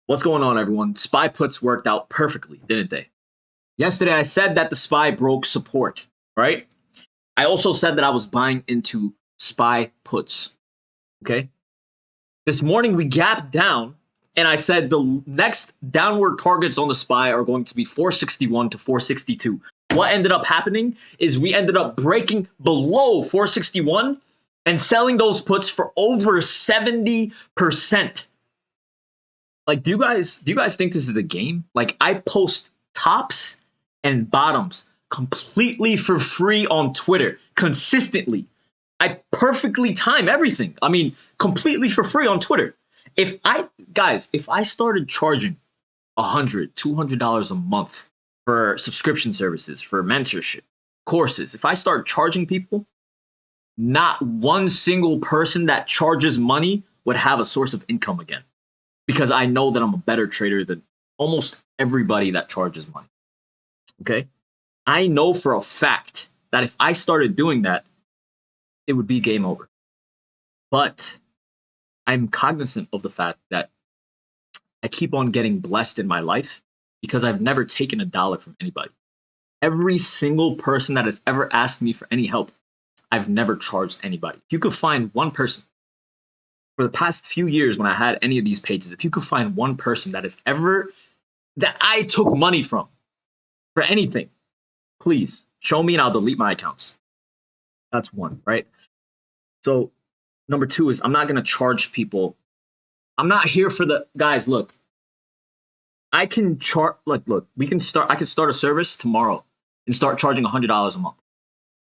What's going on, everyone? SPY puts worked out perfectly, didn't they? Yesterday, I said that the SPY broke support, right? I also said that I was buying into SPY puts, okay? This morning, we gapped down, and I said the next downward targets on the SPY are going to be 461 to 462. What ended up happening is we ended up breaking below 461 and selling those puts for over 70%. Like, do you guys think this is a game? Like, I post tops and bottoms completely for free on Twitter consistently. I perfectly time everything. I mean, completely for free on Twitter. If I started charging $100, $200 a month for subscription services, for mentorship, courses, if I start charging people, not one single person that charges money would have a source of income again. Because I know that I'm a better trader than almost everybody that charges money. Okay? I know for a fact that if I started doing that, it would be game over. But I'm cognizant of the fact that I keep on getting blessed in my life because I've never taken $1 from anybody. Every single person that has ever asked me for any help, I've never charged anybody. If you could find one person, for the past few years when I had any of these pages, if you could find one person that I took money from for anything, please show me and I'll delete my accounts. That's one, right? So number two is I'm not going to charge people. I'm not here for the guys. Look, I can charge. Look, we can start. I could start a service tomorrow and start charging $100 a month.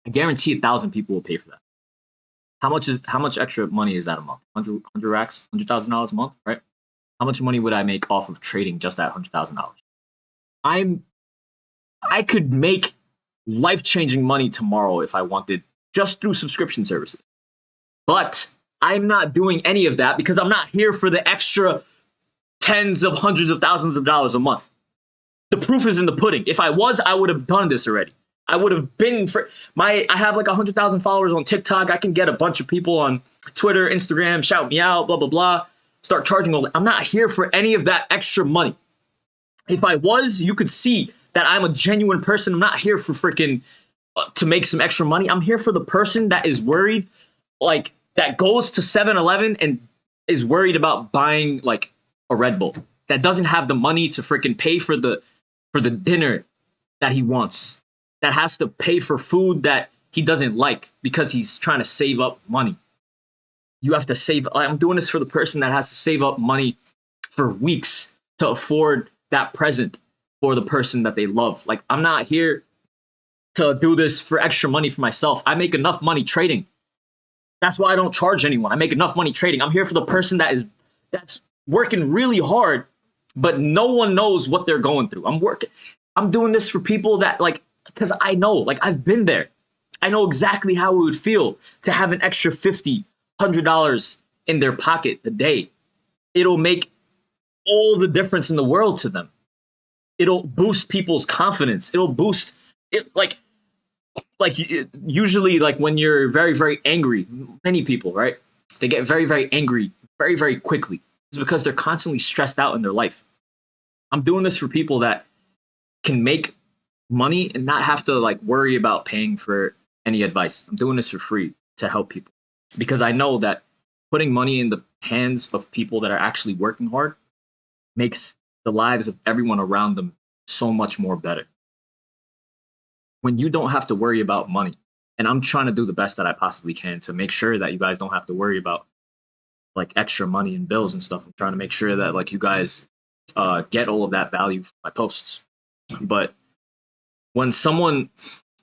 I guarantee 1,000 people will pay for that. How much extra money is that a month? 100 racks, $100,000 a month, right? How much money would I make off of trading just at $100,000? I could make life-changing money tomorrow if I wanted, just through subscription services. But I'm not doing any of that because I'm not here for the extra tens of hundreds of thousands of dollars a month. The proof is in the pudding. If I was, I would have done this already. I would have been I have like 100,000 followers on TikTok. I can get a bunch of people on Twitter, Instagram, shout me out, blah, blah, blah. Start charging all that. I'm not here for any of that extra money. If I was, you could see that I'm a genuine person. I'm not here for freaking to make some extra money. I'm here for the person that is worried, like that goes to 7-Eleven and is worried about buying like a Red Bull, that doesn't have the money to freaking pay for the dinner that he wants, that has to pay for food that he doesn't like because he's trying to save up money. You have to save. I'm doing this for the person that has to save up money for weeks to afford that present for the person that they love. Like, I'm not here to do this for extra money for myself. I make enough money trading. That's why I don't charge anyone. I make enough money trading. I'm here for the person that's working really hard, but no one knows what they're going through. I'm doing this for people that, like, because I know, like, I've been there. I know exactly how it would feel to have an extra $50, $100 in their pocket a day. It'll make all the difference in the world to them. It'll boost people's confidence. It'll boost it, usually, like, when you're very, very angry, many people, right? They get very, very angry very, very quickly. It's because they're constantly stressed out in their life. I'm doing this for people that can make money and not have to like worry about paying for any advice. I'm doing this for free to help people because I know that putting money in the hands of people that are actually working hard makes the lives of everyone around them so much more better. When you don't have to worry about money, and I'm trying to do the best that I possibly can to make sure that you guys don't have to worry about like extra money and bills and stuff. I'm trying to make sure that like you guys get all of that value from my posts. But when someone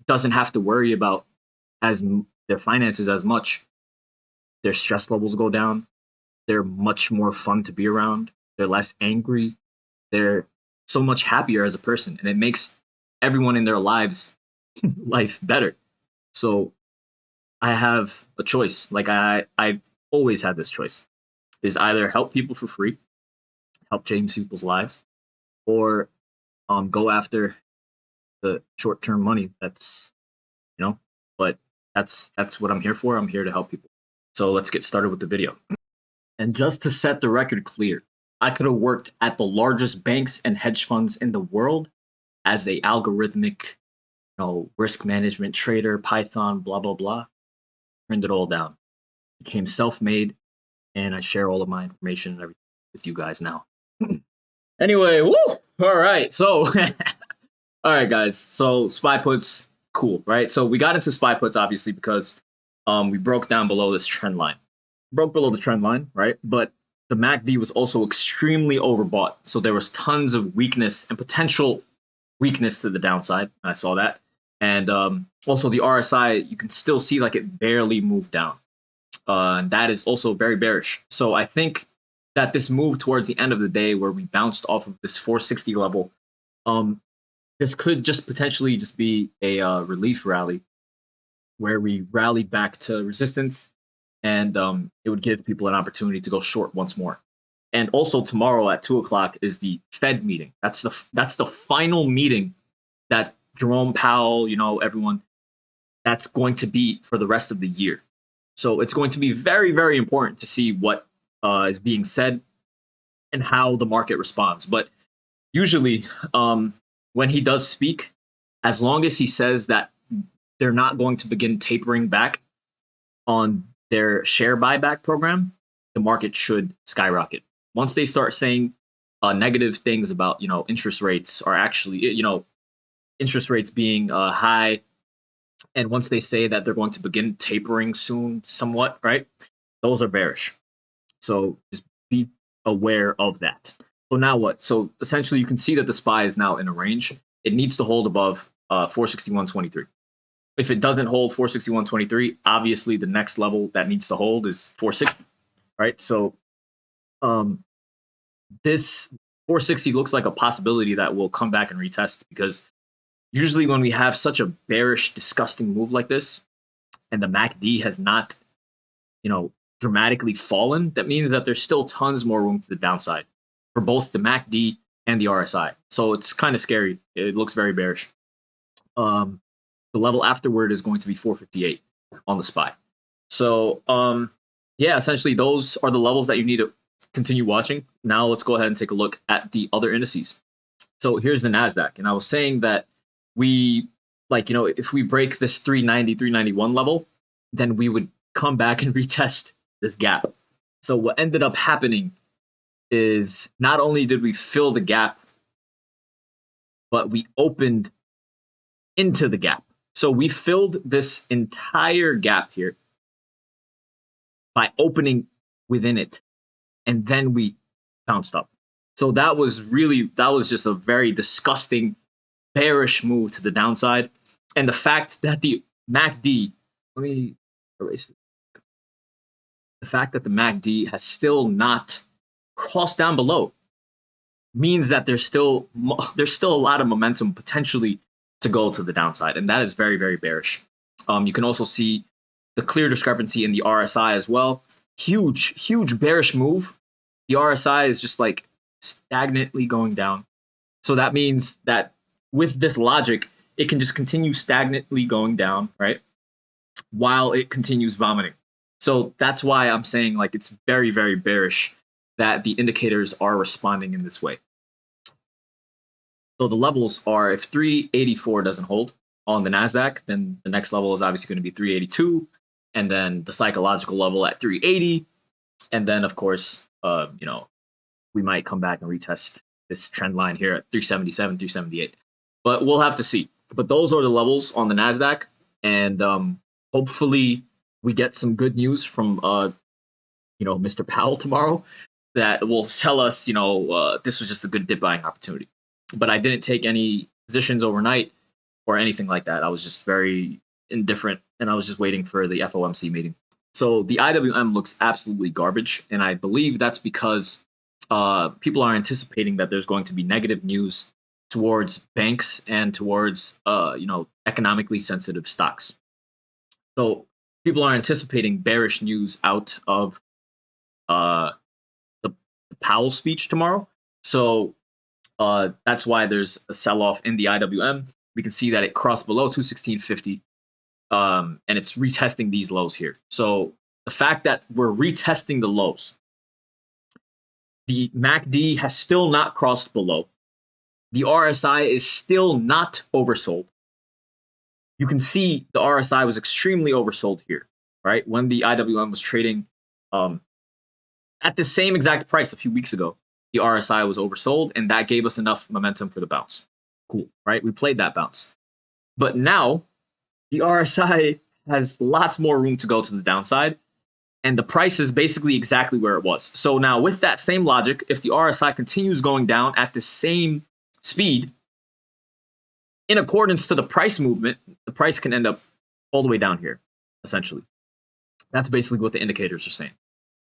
doesn't have to worry about their finances as much, their stress levels go down. They're much more fun to be around. They're less angry. They're so much happier as a person, and it makes everyone in their life better. So I have a choice. Like I've always had this choice: is either help people for free, help change people's lives, or go after the short-term money. That's, but that's what I'm here for. I'm here to help people. So let's get started with the video. And just to set the record clear, I could have worked at the largest banks and hedge funds in the world as a algorithmic, risk management trader, Python, blah, blah, blah. Turned it all down. Became self-made, and I share all of my information and everything with you guys now. Anyway, woo! All right. So, all right, guys. So SPY puts, cool, right? So we got into SPY puts, obviously, because we broke down below this trend line. Broke below the trend line, right? But the MACD was also extremely overbought. So there was tons of weakness and potential weakness to the downside. I saw that. And also the RSI, you can still see like it barely moved down. And that is also very bearish. So I think that this move towards the end of the day where we bounced off of this 460 level, this could just potentially just be a relief rally where we rally back to resistance, and it would give people an opportunity to go short once more. And also tomorrow at 2 o'clock is the Fed meeting. That's the final meeting that Jerome Powell, everyone, that's going to be for the rest of the year. So it's going to be very, very important to see what is being said and how the market responds. But usually when he does speak, as long as he says that they're not going to begin tapering back on their share buyback program, the market should skyrocket. Once they start saying negative things about, interest rates are actually, interest rates being high, and once they say that they're going to begin tapering soon, somewhat, right? Those are bearish. So just be aware of that. So now what? So essentially, you can see that the SPY is now in a range. It needs to hold above 461.23. If it doesn't hold 461.23, obviously the next level that needs to hold is 460, right? So this 460 looks like a possibility that will come back and retest, because usually when we have such a bearish, disgusting move like this, and the MACD has not, dramatically fallen, that means that there's still tons more room to the downside for both the MACD and the RSI. So it's kind of scary. It looks very bearish. The level afterward is going to be 458 on the SPY. So yeah, essentially those are the levels that you need to continue watching. Now let's go ahead and take a look at the other indices. So here's the NASDAQ. And I was saying that we, if we break this 390, 391 level, then we would come back and retest this gap. So what ended up happening is not only did we fill the gap, but we opened into the gap. So we filled this entire gap here by opening within it, and then we bounced up. So that was just a very disgusting, bearish move to the downside. And the fact that the MACD, let me erase it. The fact that the MACD has still not crossed down below means that there's still a lot of momentum potentially to go to the downside, and that is very, very bearish. You can also see the clear discrepancy in the RSI as well. Huge bearish move. The RSI is just like stagnantly going down. So that means that with this logic, it can just continue stagnantly going down, right? While it continues vomiting. So that's why I'm saying it's very, very bearish that the indicators are responding in this way. So the levels are, if 384 doesn't hold on the NASDAQ, then the next level is obviously going to be 382, and then the psychological level at 380. And then, of course, we might come back and retest this trend line here at 377, 378. But we'll have to see. But those are the levels on the NASDAQ. And hopefully we get some good news from, Mr. Powell tomorrow that will tell us, this was just a good dip buying opportunity. But I didn't take any positions overnight or anything like that. I was just very indifferent, and I was just waiting for the FOMC meeting. So the IWM looks absolutely garbage, and I believe that's because people are anticipating that there's going to be negative news towards banks and towards economically sensitive stocks. So people are anticipating bearish news out of the Powell speech tomorrow. So that's why there's a sell-off in the IWM. We can see that it crossed below 216.50, and it's retesting these lows here. So the fact that we're retesting the lows The MACD has still not crossed below. The RSI is still not oversold. You can see the RSI was extremely oversold here, right? When the IWM was trading at the same exact price a few weeks ago, the RSI was oversold, and that gave us enough momentum for the bounce. Cool, right? We played that bounce. But now, the RSI has lots more room to go to the downside, and the price is basically exactly where it was. So now, with that same logic, if the RSI continues going down at the same speed, in accordance to the price movement, the price can end up all the way down here, essentially. That's basically what the indicators are saying.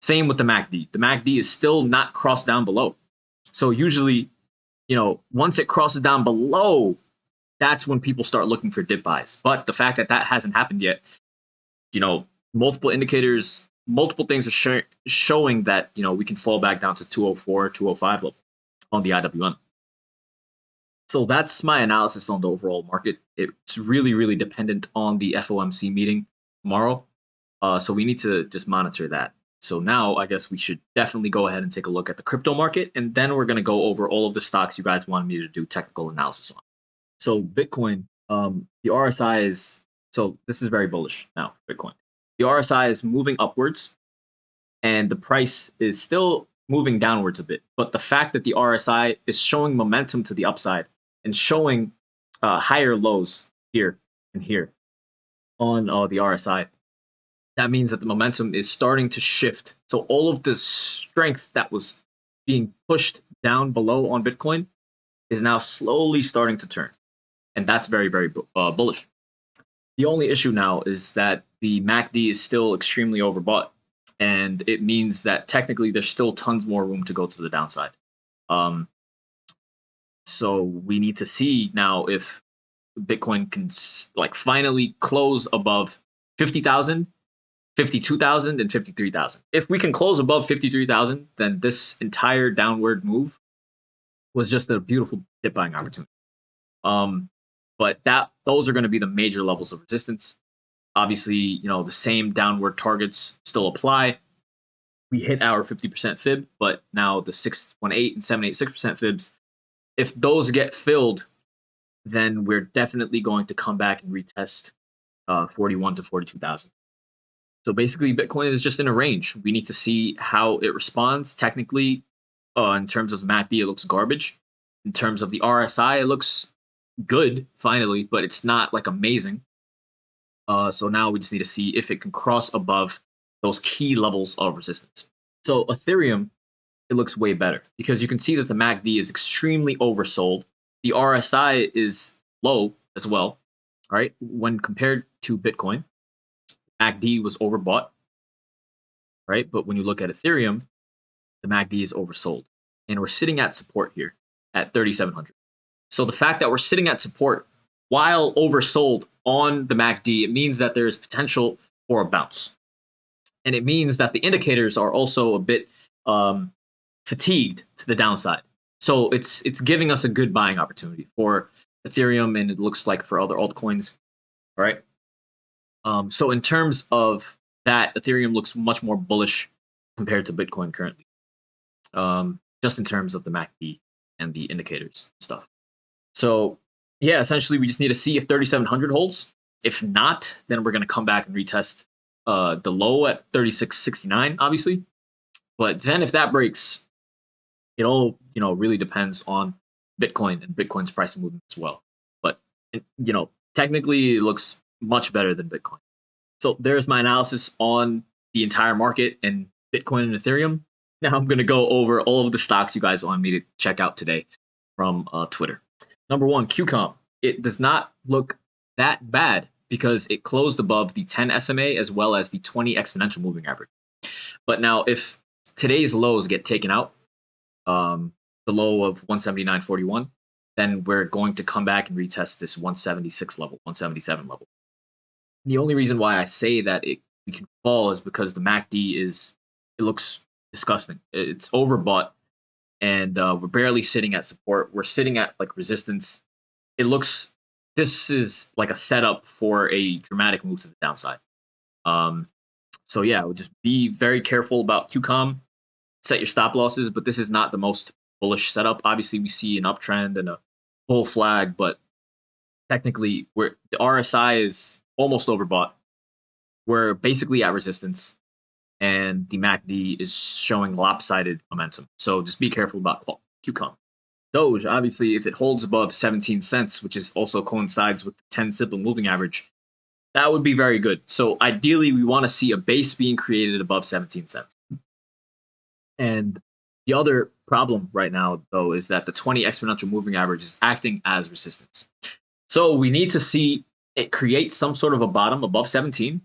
Same with the MACD. The MACD is still not crossed down below. So usually, once it crosses down below, that's when people start looking for dip buys. But the fact that that hasn't happened yet, multiple indicators, multiple things are showing that, we can fall back down to 204, 205 level on the IWM. So that's my analysis on the overall market. It's really, really dependent on the FOMC meeting tomorrow. So we need to just monitor that. So now I guess we should definitely go ahead and take a look at the crypto market. And then we're going to go over all of the stocks you guys wanted me to do technical analysis on. So Bitcoin, the RSI is, so this is very bullish now, Bitcoin. The RSI is moving upwards and the price is still moving downwards a bit. But the fact that the RSI is showing momentum to the upside and showing higher lows here and here on the RSI, that means that the momentum is starting to shift. So all of the strength that was being pushed down below on Bitcoin is now slowly starting to turn. And that's very, very bullish. The only issue now is that the MACD is still extremely overbought. And it means that technically there's still tons more room to go to the downside. So we need to see now if Bitcoin can finally close above 50,000, 52,000, and 53,000. If we can close above 53,000, then this entire downward move was just a beautiful dip buying opportunity. But those are going to be the major levels of resistance. Obviously, the same downward targets still apply. We hit our 50% fib, but now the 618 and 786% fibs, if those get filled, then we're definitely going to come back and retest 41 to 42,000. So basically, Bitcoin is just in a range. We need to see how it responds. Technically, in terms of the MACD, it looks garbage. In terms of the RSI, it looks good, finally, but it's not amazing. So now we just need to see if it can cross above those key levels of resistance. So Ethereum, it looks way better because you can see that the MACD is extremely oversold. The RSI is low as well, right? When compared to Bitcoin, MACD was overbought, right? But when you look at Ethereum, the MACD is oversold. And we're sitting at support here at 3,700. So the fact that we're sitting at support while oversold on the MACD, it means that there's potential for a bounce. And it means that the indicators are also a bit fatigued to the downside. So it's giving us a good buying opportunity for Ethereum, and it looks like for other altcoins, right? So in terms of that, Ethereum looks much more bullish compared to Bitcoin currently, just in terms of the MACD and the indicators stuff. So yeah, essentially we just need to see if 3,700 holds. If not, then we're going to come back and retest the low at 3,669, obviously. But then if that breaks, it all really depends on Bitcoin and Bitcoin's price movement as well. But technically, it looks much better than Bitcoin. So there's my analysis on the entire market and Bitcoin and Ethereum. Now I'm going to go over all of the stocks you guys want me to check out today from Twitter. Number one, QCOM. It does not look that bad because it closed above the 10 SMA as well as the 20 exponential moving average. But now if today's lows get taken out, the low of 179.41, then we're going to come back and retest this 176 level, 177 level. The only reason why I say that we can fall is because the MACD it looks disgusting. It's overbought, and we're barely sitting at support. We're sitting at resistance. This is like a setup for a dramatic move to the downside. So yeah, we'll just be very careful about QCOM. set your stop losses, but this is not the most bullish setup. Obviously, we see an uptrend and a bull flag, but technically, the RSI is almost overbought. We're basically at resistance, and the MACD is showing lopsided momentum. So just be careful about QQQ. Doge, obviously, if it holds above 17 cents, which is also coincides with the 10 simple moving average, that would be very good. So ideally, we want to see a base being created above 17 cents. And the other problem right now, though, is that the 20 exponential moving average is acting as resistance. So we need to see it create some sort of a bottom above 17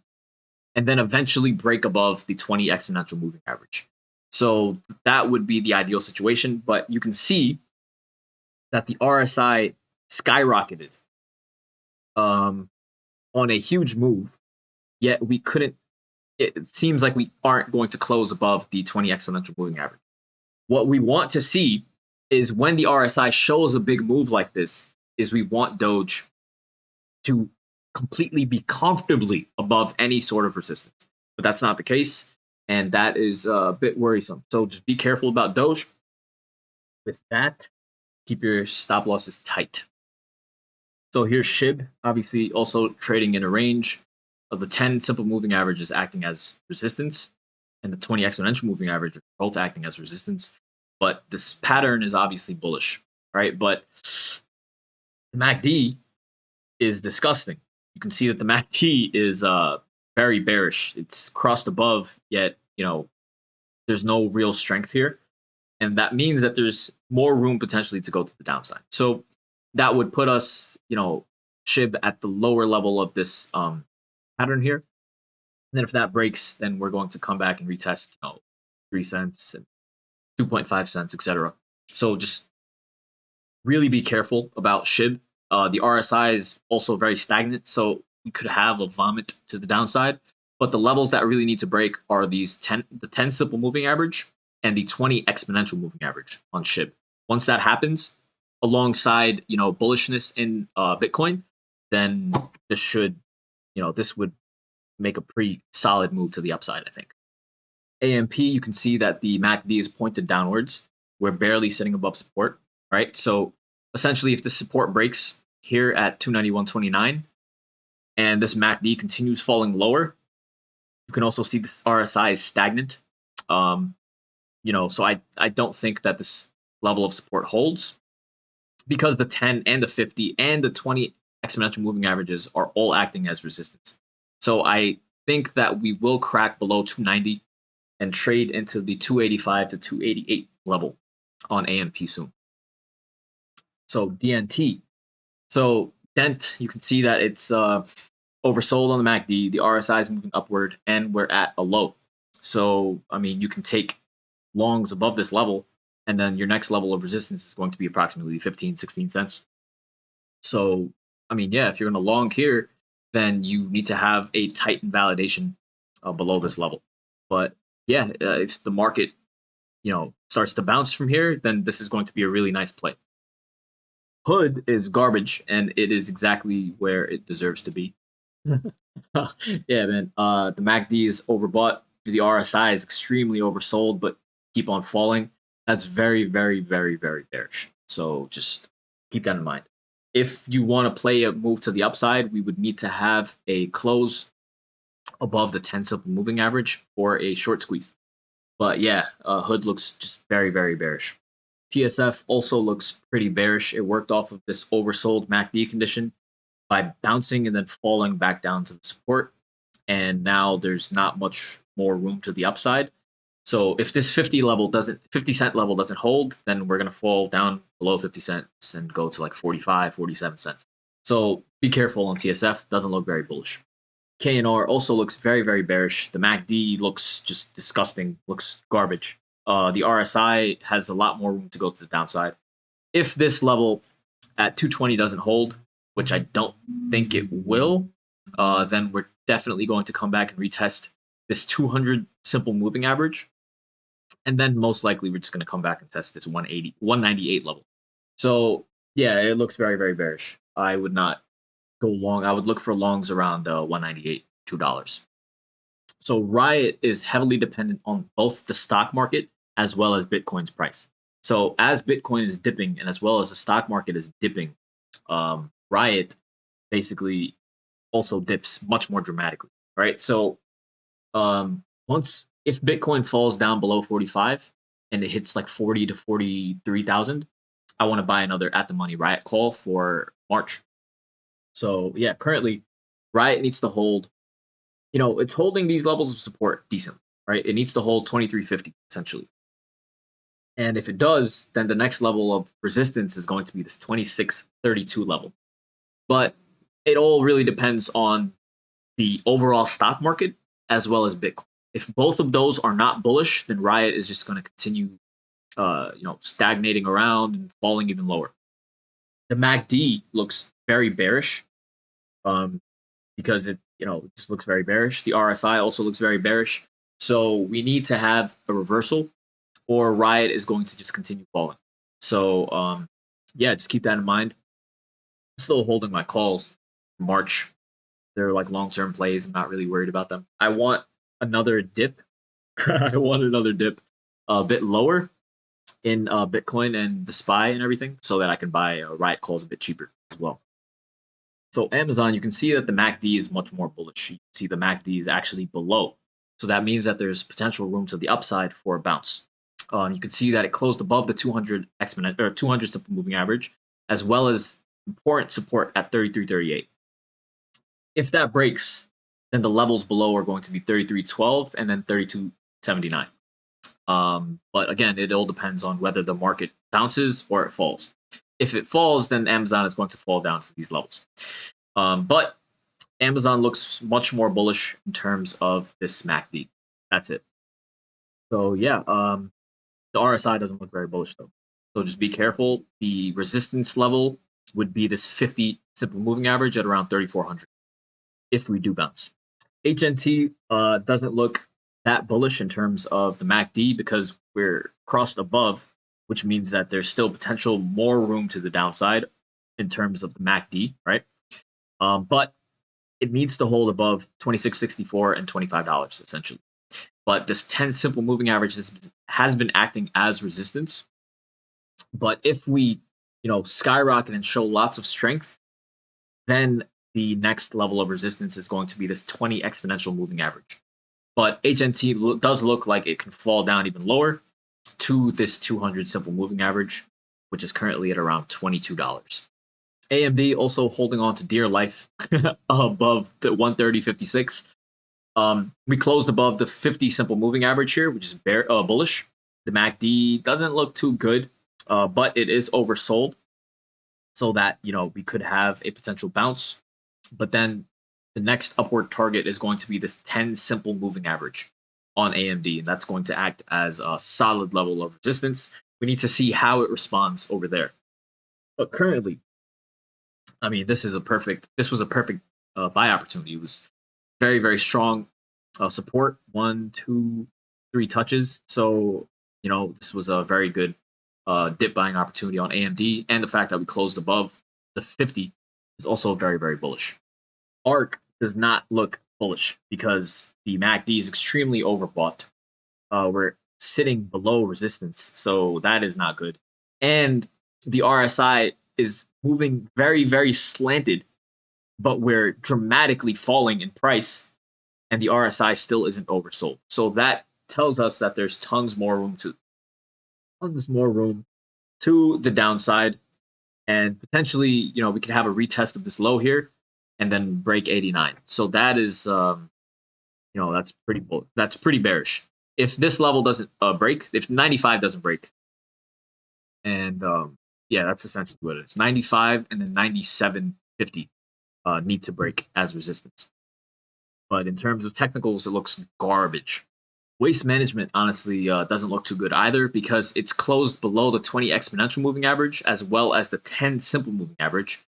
and then eventually break above the 20 exponential moving average. So that would be the ideal situation. But you can see that the RSI skyrocketed on a huge move, yet we couldn't. It seems like we aren't going to close above the 20 exponential moving average. What we want to see is when the RSI shows a big move like this, is we want Doge to completely be comfortably above any sort of resistance. But that's not the case, and that is a bit worrisome. So just be careful about Doge. With that, keep your stop losses tight. So here's SHIB, obviously also trading in a range of the 10 simple moving averages acting as resistance and the 20 exponential moving average are both acting as resistance. But this pattern is obviously bullish, right? But the MACD is disgusting. You can see that the MACD is very bearish. It's crossed above, yet, there's no real strength here. And that means that there's more room potentially to go to the downside. So that would put us, SHIB at the lower level of this pattern here. And then if that breaks, then we're going to come back and retest, 3 cents and 2.5 cents, etc. So just really be careful about SHIB. The RSI is also very stagnant, so we could have a vomit to the downside. But the levels that really need to break are the 10 simple moving average and the 20 exponential moving average on SHIB. Once that happens, alongside bullishness in Bitcoin, then this would make a pretty solid move to the upside, I think. AMP, you can see that the MACD is pointed downwards. We're barely sitting above support, right? So essentially, if the support breaks here at 291.29 and this MACD continues falling lower, you can also see this RSI is stagnant. So I don't think that this level of support holds because the 10 and the 50 and the 20 exponential moving averages are all acting as resistance. So I think that we will crack below 290 and trade into the 285 to 288 level on AMP soon. So DNT. So Dent, you can see that it's oversold on the MACD. The RSI is moving upward, and we're at a low. So, you can take longs above this level, and then your next level of resistance is going to be approximately 15, 16 cents. So, if you're going to long here, then you need to have a tight validation below this level. But if the market, starts to bounce from here, then this is going to be a really nice play. Hood is garbage, and it is exactly where it deserves to be. Yeah, man. The MACD is overbought. The RSI is extremely oversold, but keep on falling. That's very, very, very, very bearish. So just keep that in mind. If you want to play a move to the upside, we would need to have a close above the 10 simple moving average for a short squeeze. But Hood looks just very, very bearish. TSF also looks pretty bearish. It worked off of this oversold MACD condition by bouncing and then falling back down to the support. And now there's not much more room to the upside. So if this 50 cent level doesn't hold, then we're going to fall down below 50 cents and go to like 45, 47 cents. So be careful on TSF. Doesn't look very bullish. KNR also looks very, very bearish. The MACD looks just disgusting, looks garbage. The RSI has a lot more room to go to the downside. If this level at 220 doesn't hold, which I don't think it will, then we're definitely going to come back and retest this 200 simple moving average. And then most likely we're just going to come back and test this 198 level. So it looks very, very bearish. I would not go long. I would look for longs around 198, $2. So Riot is heavily dependent on both the stock market as well as Bitcoin's price. So as Bitcoin is dipping and as well as the stock market is dipping, Riot basically also dips much more dramatically, right? So once if Bitcoin falls down below 45 and it hits like 40 to 43,000, I want to buy another at the money Riot call for March. So yeah, currently Riot needs to hold, it's holding these levels of support decently, right? It needs to hold 2350 essentially. And if it does, then the next level of resistance is going to be this 2632 level. But it all really depends on the overall stock market as well as Bitcoin. If both of those are not bullish, then Riot is just going to continue, stagnating around and falling even lower. The MACD looks very bearish, because it just looks very bearish. The RSI also looks very bearish. So we need to have a reversal, or Riot is going to just continue falling. So yeah, just keep that in mind. I'm still holding my calls for March. They're like long-term plays. I'm not really worried about them. I want another dip. I want another dip a bit lower in Bitcoin and the SPY and everything, so that I can buy Riot calls a bit cheaper as well. So Amazon, you can see that the MACD is much more bullish. You can see the MACD is actually below. So that means that there's potential room to the upside for a bounce. You can see that it closed above the 200 exponent or 200 simple moving average, as well as important support at 33.38. If that breaks, then the levels below are going to be 33.12 and then 32.79. But again, it all depends on whether the market bounces or it falls. If it falls, then Amazon is going to fall down to these levels. But Amazon looks much more bullish in terms of this MACD. That's it. So yeah, the RSI doesn't look very bullish though. So just be careful. The resistance level would be this 50 simple moving average at around 3,400 if we do bounce. HNT doesn't look that bullish in terms of the MACD because we're crossed above, which means that there's still potential more room to the downside in terms of the MACD, right? But it needs to hold above $26.64 and $25 essentially. But this 10 simple moving average has been acting as resistance. But if we, skyrocket and show lots of strength, then the next level of resistance is going to be this 20 exponential moving average. But HNT does look like it can fall down even lower to this 200 simple moving average, which is currently at around $22. AMD also holding on to dear life above the 130.56. We closed above the 50 simple moving average here, which is bullish. The MACD doesn't look too good, but it is oversold, so that we could have a potential bounce. But then the next upward target is going to be this 10 simple moving average on AMD, and that's going to act as a solid level of resistance. We need to see how it responds over there. But currently, I mean, this was a perfect buy opportunity. It was very, very strong support. 1, 2, 3 touches. So, this was a very good dip buying opportunity on AMD. And the fact that we closed above the 50 is also very, very bullish. ARK does not look bullish because the MACD is extremely overbought. We're sitting below resistance, so that is not good. And the RSI is moving very, very slanted, but we're dramatically falling in price, and the RSI still isn't oversold. So that tells us that there's tons more room to the downside, and potentially, we could have a retest of this low here and then break 89. So that is, that's pretty bearish. If this level doesn't break, if 95 doesn't break, and yeah, that's essentially what it is. 95 and then 97.50 need to break as resistance. But in terms of technicals, it looks garbage. Waste management honestly doesn't look too good either because it's closed below the 20 exponential moving average as well as the 10 simple moving average.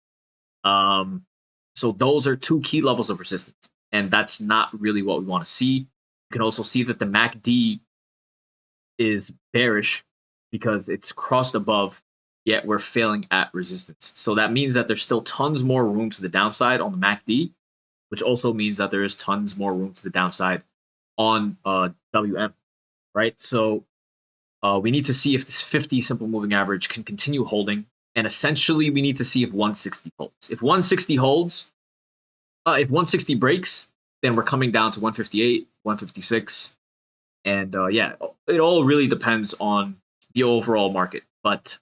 So those are two key levels of resistance, and that's not really what we want to see. You can also see that the MACD is bearish because it's crossed above, yet we're failing at resistance. So that means that there's still tons more room to the downside on the MACD, which also means that there is tons more room to the downside on WM, right? So We need to see if this 50 simple moving average can continue holding. And essentially, we need to see if 160 holds. If 160 holds, if 160 breaks, then we're coming down to 158, 156. And yeah, it all really depends on the overall market. But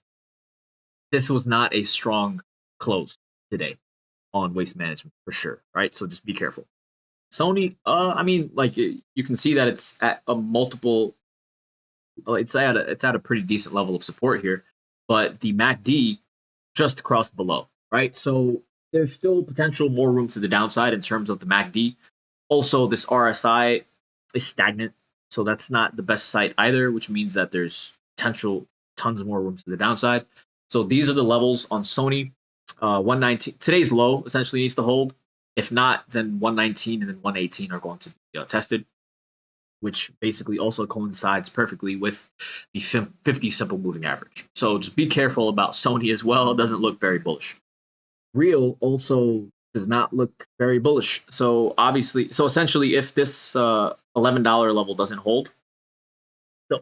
this was not a strong close today on waste management for sure, right? So just be careful. Sony, I mean, like you can see that it's at a multiple. It's at a pretty decent level of support here, but the MACD just crossed below, right? So there's still potential more room to the downside in terms of the MACD. Also, this RSI is stagnant, so that's not the best sight either, which means that there's potential tons more room to the downside. So these are the levels on Sony. 119 today's low essentially needs to hold. If not, then 119 and then 118 are going to be tested, which basically also coincides perfectly with the 50 simple moving average. So just be careful about Sony as well. It doesn't look very bullish. Real also does not look very bullish. So obviously, so essentially, if this $11 level doesn't hold,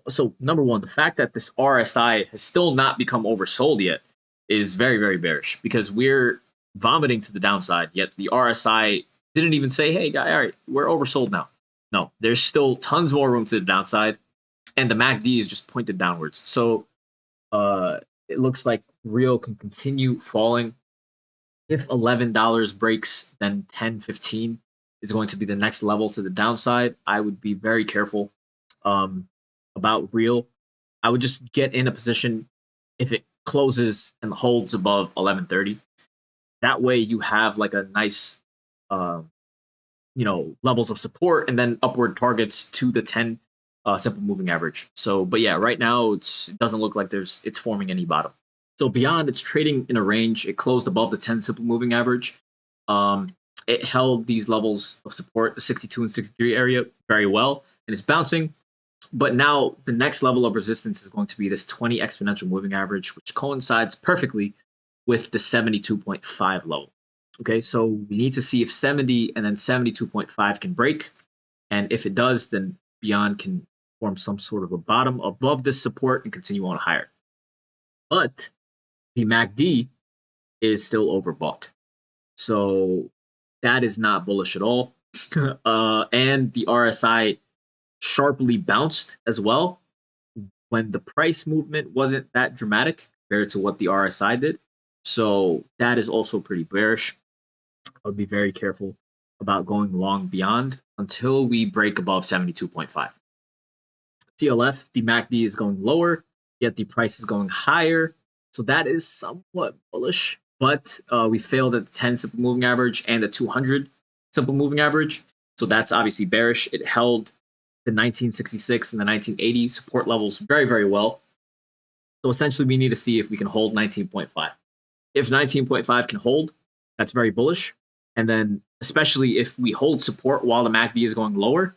so number one, the fact that this RSI has still not become oversold yet is very, very bearish because we're vomiting to the downside, yet the RSI didn't even say, hey, guy, all right, we're oversold now. No, there's still tons more room to the downside, and the MACD is just pointed downwards. So it looks like Real can continue falling. If $11 breaks, then 10, 15 is going to be the next level to the downside. I would be very careful about Real. I would just get in a position if it closes and holds above 1130. That way you have like a nice levels of support and then upward targets to the 10 simple moving average. So, but yeah, right now it doesn't look like it's forming any bottom. So beyond, it's trading in a range. It closed above the 10 simple moving average. It held these levels of support, the 62 and 63 area, very well, and it's bouncing. But now the next level of resistance is going to be this 20 exponential moving average, which coincides perfectly with the 72.5 level. Okay, so we need to see if 70 and then 72.5 can break. And if it does, then Beyond can form some sort of a bottom above this support and continue on higher. But the MACD is still overbought. So that is not bullish at all. And the RSI sharply bounced as well when the price movement wasn't that dramatic compared to what the RSI did. So that is also pretty bearish. I would be very careful about going long Beyond until we break above 72.5. CLF, the MACD is going lower, yet the price is going higher. So that is somewhat bullish, but we failed at the 10 simple moving average and the 200 simple moving average. So that's obviously bearish. It held the 1966 and the 1980 support levels very, very well. So essentially, we need to see if we can hold 19.5. If 19.5 can hold, that's very bullish. And then especially if we hold support while the MACD is going lower,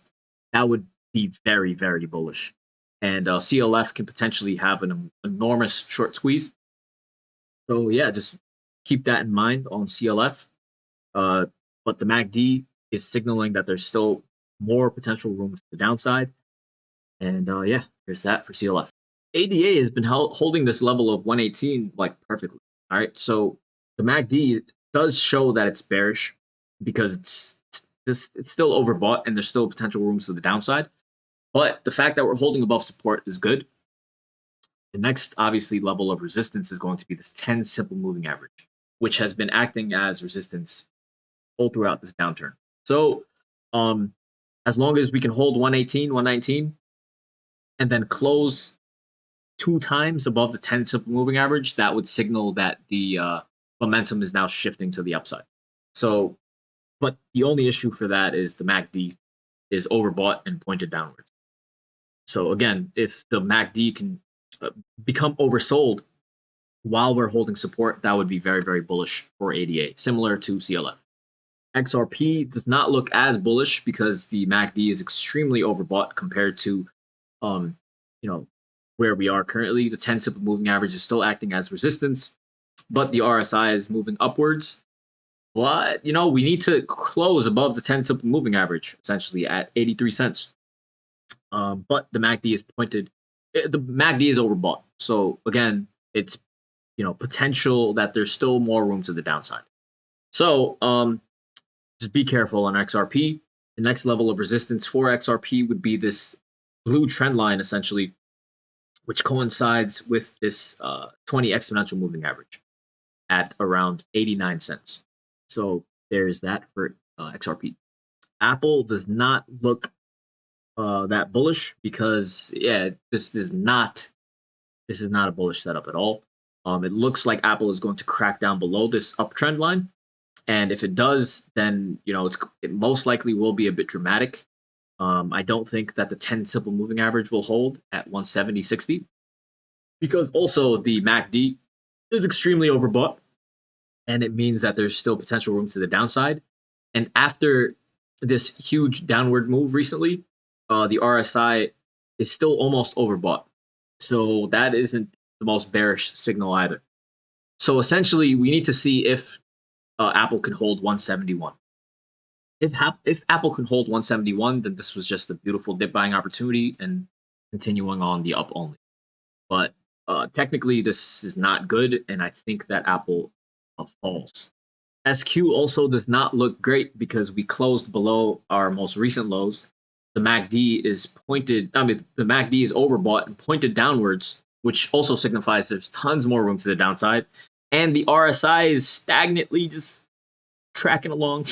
that would be very, very bullish. And CLF can potentially have an enormous short squeeze. So yeah, just keep that in mind on CLF. But the MACD is signaling that there's still more potential room to the downside. And yeah, there's that for CLF. ADA has been holding this level of 118 like perfectly. All right, so the MACD does show that it's bearish because it's still overbought and there's still potential rooms to the downside. But the fact that we're holding above support is good. The next, obviously, level of resistance is going to be this 10 simple moving average, which has been acting as resistance all throughout this downturn. So as long as we can hold 118, 119, and then close 2 times above the 10 simple moving average, that would signal that the momentum is now shifting to the upside. So, but the only issue for that is the MACD is overbought and pointed downwards. So again, if the MACD can become oversold while we're holding support, that would be very, very bullish for ADA, similar to CLF. XRP does not look as bullish because the MACD is extremely overbought compared to, where we are currently. The 10 simple moving average is still acting as resistance, but the RSI is moving upwards. But, we need to close above the 10 simple moving average, essentially at 83 cents. But the MACD is pointed The MACD is overbought. So again, it's potential that there's still more room to the downside. So just be careful on XRP. The next level of resistance for XRP would be this blue trend line, essentially, which coincides with this 20 exponential moving average at around 89 cents. So there's that for XRP. Apple does not look that bullish because this is not a bullish setup at all. It looks like Apple is going to crack down below this uptrend line, and if it does, then it most likely will be a bit dramatic. I don't think that the 10 simple moving average will hold at 170.60 because also the MACD is extremely overbought, and it means that there's still potential room to the downside. And after this huge downward move recently, the RSI is still almost overbought. So that isn't the most bearish signal either. So essentially, we need to see if Apple can hold 171. If Apple can hold 171, then this was just a beautiful dip buying opportunity and continuing on the up only. But technically, this is not good, and I think that Apple falls. SQ also does not look great because we closed below our most recent lows. The MACD is pointed, the MACD is overbought and pointed downwards, which also signifies there's tons more room to the downside. And the RSI is stagnantly just tracking along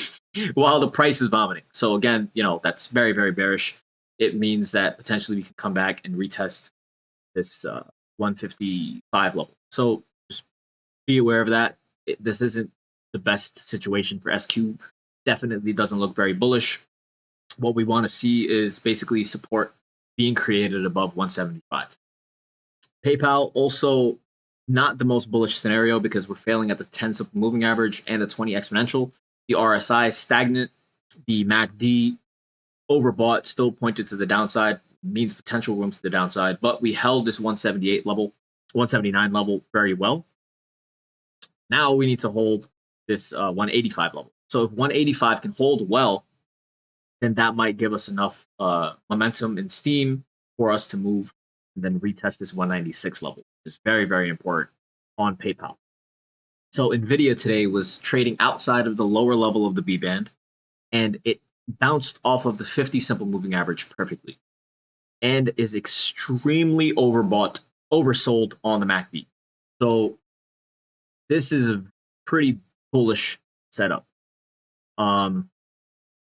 while the price is vomiting. So again, that's very, very bearish. It means that potentially we can come back and retest this 155 level. So just be aware of that. This isn't the best situation for SQ. Definitely doesn't look very bullish. What we want to see is basically support being created above 175. PayPal also not the most bullish scenario because we're failing at the 10 simple moving average and the 20 exponential. The RSI is stagnant. The MACD overbought, still pointed to the downside, means potential room to the downside, but we held this 178 level, 179 level very well. Now we need to hold this 185 level. So if 185 can hold well, then that might give us enough momentum and steam for us to move and then retest this 196 level. It's very, very important on PayPal. So NVIDIA today was trading outside of the lower level of the B band, and it bounced off of the 50 simple moving average perfectly and is extremely overbought, oversold on the MACD. So this is a pretty bullish setup.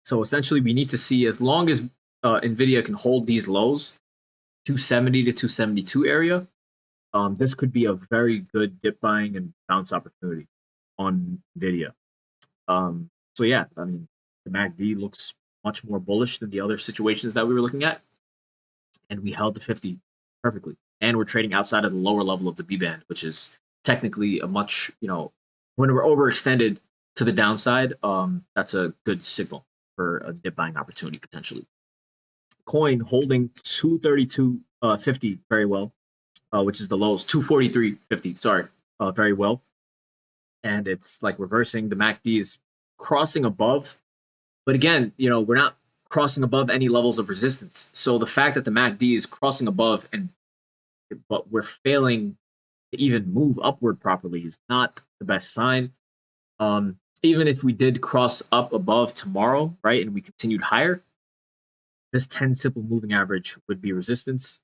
So essentially, we need to see, as long as NVIDIA can hold these lows, 270 to 272 area, this could be a very good dip buying and bounce opportunity on NVIDIA. So yeah, the MACD looks much more bullish than the other situations that we were looking at, and we held the 50 perfectly. And we're trading outside of the lower level of the B band, which is technically a much, when we're overextended to the downside, that's a good signal for a dip buying opportunity potentially. Coin holding 232.50 very well, which is the lowest, 243.50, sorry, very well. And it's like reversing. The MACD is crossing above, but again, we're not crossing above any levels of resistance. So the fact that the MACD is crossing above but we're failing to even move upward properly is not the best sign. Even if we did cross up above tomorrow, right, and we continued higher, this 10 simple moving average would be resistance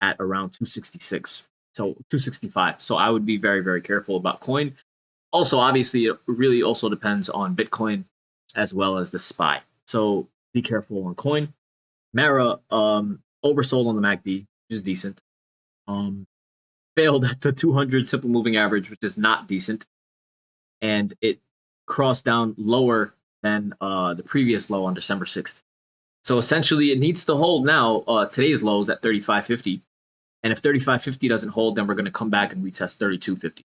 at around 266. So 265. So I would be very, very careful about coin. Also, obviously, it really also depends on Bitcoin as well as the SPY. So be careful on coin. Mara oversold on the MACD, which is decent. Failed at the 200 simple moving average, which is not decent. And it crossed down lower than the previous low on December 6th. So essentially, it needs to hold now. Today's low is at 35.50. And if 35.50 doesn't hold, then we're going to come back and retest 32.50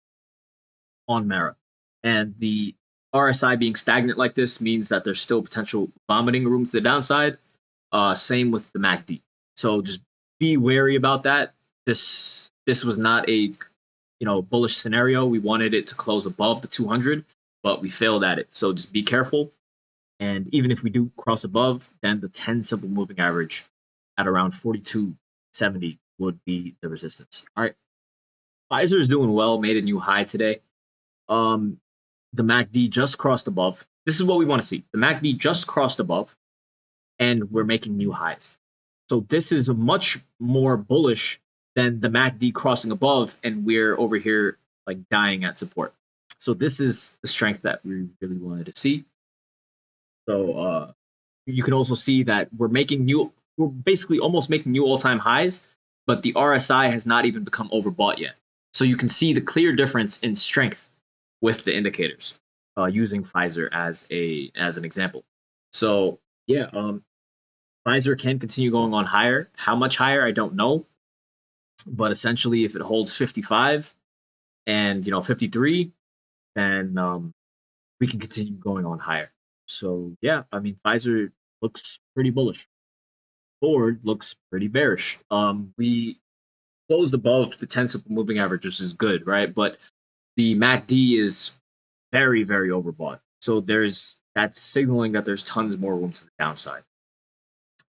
on Mara. And the RSI being stagnant like this means that there's still potential vomiting room to the downside. Same with the MACD. So just be wary about that. This was not a bullish scenario. We wanted it to close above the 200, but we failed at it. So just be careful. And even if we do cross above, then the 10 simple moving average at around 42.70 would be the resistance. All right. Pfizer is doing well, made a new high today. The MACD just crossed above. This is what we want to see. The MACD just crossed above, and we're making new highs. So this is much more bullish than the MACD crossing above, and we're over here like dying at support. So this is the strength that we really wanted to see. So you can also see that we're basically almost making new all-time highs, but the RSI has not even become overbought yet. So you can see the clear difference in strength with the indicators using Pfizer as an example. So yeah, Pfizer can continue going on higher. How much higher, I don't know. But essentially, if it holds 55 and 53, then we can continue going on higher. So yeah, I mean, Pfizer looks pretty bullish. Ford looks pretty bearish. We closed above the 10 simple moving average, which is good, right? But the MACD is very, very overbought. So that's signaling that there's tons more room to the downside.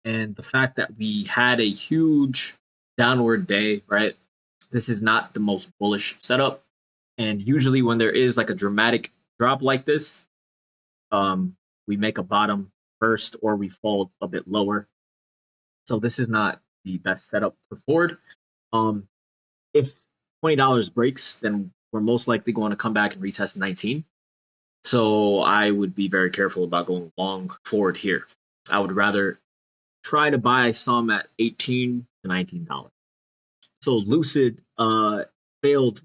And the fact that we had a huge downward day, right? This is not the most bullish setup. And usually when there is like a dramatic drop like this, we make a bottom first or we fall a bit lower. So this is not the best setup for Ford. If $20 breaks, then we're most likely going to come back and retest 19. So I would be very careful about going long Ford here. I would rather try to buy some at $18 to $19. So Lucid failed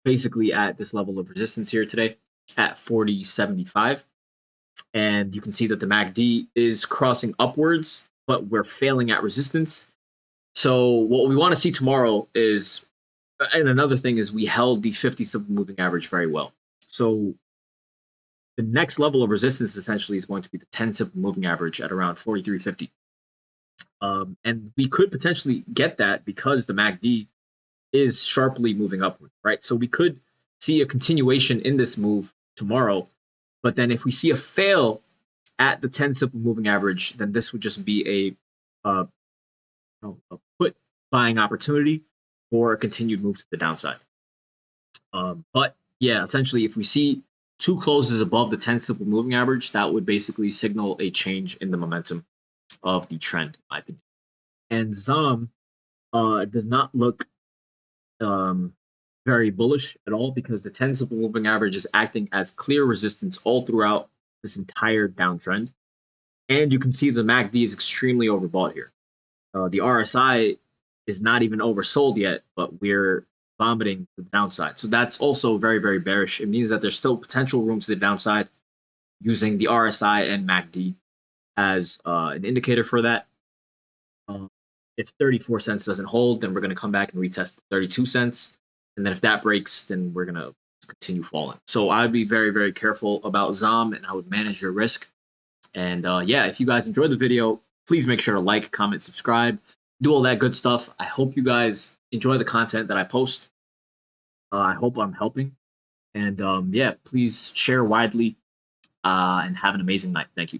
basically at this level of resistance here today at 40.75. And you can see that the MACD is crossing upwards, but we're failing at resistance. So what we want to see tomorrow is, and another thing is we held the 50 simple moving average very well. So the next level of resistance essentially is going to be the 10 simple moving average at around 43.50. And we could potentially get that because the MACD is sharply moving upward, right? So we could see a continuation in this move tomorrow. But then if we see a fail at the 10 simple moving average, then this would just be a put buying opportunity for a continued move to the downside. But yeah, essentially, if we see two closes above the 10 simple moving average, that would basically signal a change in the momentum of the trend, in my opinion. And ZOM does not look very bullish at all because the 10 simple moving average is acting as clear resistance all throughout this entire downtrend. And you can see the MACD is extremely overbought here. The RSI is not even oversold yet, but we're vomiting to the downside. So that's also very, very bearish. It means that there's still potential room to the downside using the RSI and MACD as an indicator for that. If 34 cents doesn't hold, then we're going to come back and retest 32 cents. And then if that breaks, then we're going to continue falling. So I'd be very, very careful about ZOM, and I would manage your risk. And yeah, if you guys enjoyed the video, please make sure to like, comment, subscribe, do all that good stuff. I hope you guys enjoy the content that I post. I hope I'm helping. And yeah, please share widely and have an amazing night. Thank you.